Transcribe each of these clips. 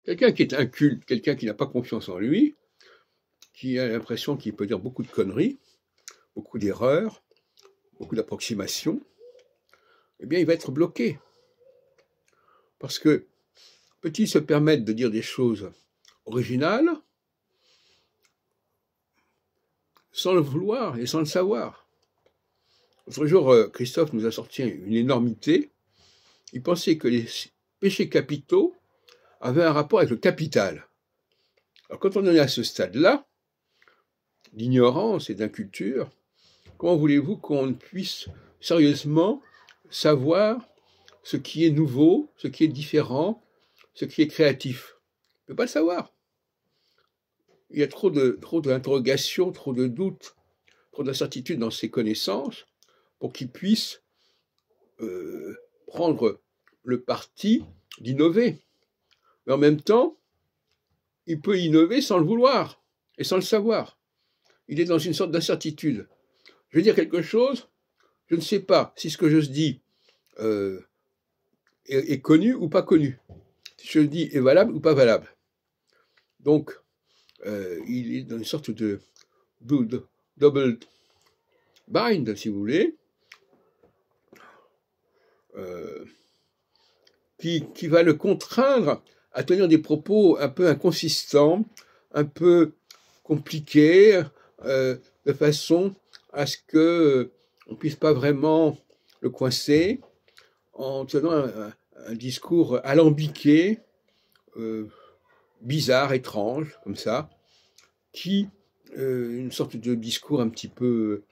Quelqu'un qui est inculte, quelqu'un qui n'a pas confiance en lui, qui a l'impression qu'il peut dire beaucoup de conneries, beaucoup d'erreurs, beaucoup d'approximations, eh bien, il va être bloqué. Parce que peut-il se permettre de dire des choses originales sans le vouloir et sans le savoir? L'autre jour, Christophe nous a sorti une énormité. Il pensait que les péchés capitaux avaient un rapport avec le capital. Alors quand on en est à ce stade-là, d'ignorance et d'inculture, comment voulez-vous qu'on puisse sérieusement savoir ce qui est nouveau, ce qui est différent, ce qui est créatif? On ne peut pas le savoir. Il y a trop d'interrogations, trop de doutes, trop d'incertitudes dans ses connaissances pour qu'il puisse prendre le parti d'innover. Mais en même temps, il peut innover sans le vouloir et sans le savoir. Il est dans une sorte d'incertitude. Je vais dire quelque chose, je ne sais pas si ce que je dis est connu ou pas connu, si je le dis est valable ou pas valable. Donc, il est dans une sorte de double bind, si vous voulez, qui va le contraindre à tenir des propos un peu inconsistants, un peu compliqués, de façon à ce qu'on ne puisse pas vraiment le coincer, en tenant un discours alambiqué, bizarre, étrange, comme ça, qui, une sorte de discours un petit peu,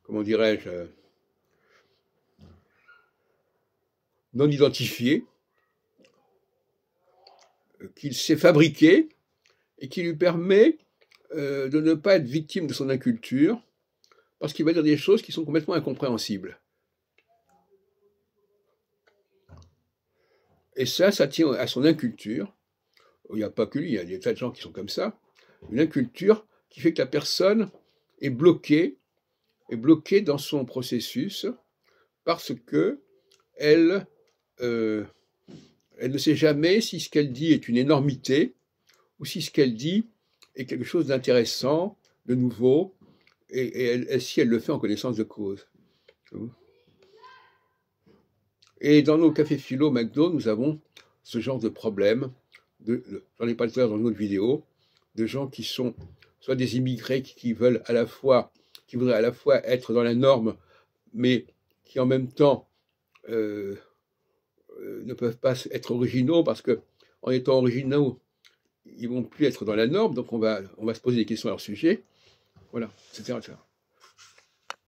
comment dirais-je, non identifié, qu'il s'est fabriqué et qui lui permet de ne pas être victime de son inculture, parce qu'il va dire des choses qui sont complètement incompréhensibles. Et ça tient à son inculture. Il n'y a pas que lui, il y a des tas de gens qui sont comme ça. Une inculture qui fait que la personne est bloquée dans son processus parce que elle ne sait jamais si ce qu'elle dit est une énormité ou si ce qu'elle dit est quelque chose d'intéressant, de nouveau, et si elle le fait en connaissance de cause. Et dans nos cafés philo McDo, nous avons ce genre de problème, j'en ai parlé tout à l'heure dans une autre vidéo, de gens qui sont soit des immigrés qui voudraient à la fois être dans la norme, mais qui en même temps ne peuvent pas être originaux, parce que en étant originaux, ils vont plus être dans la norme, donc on va se poser des questions à leur sujet, voilà, etc., etc.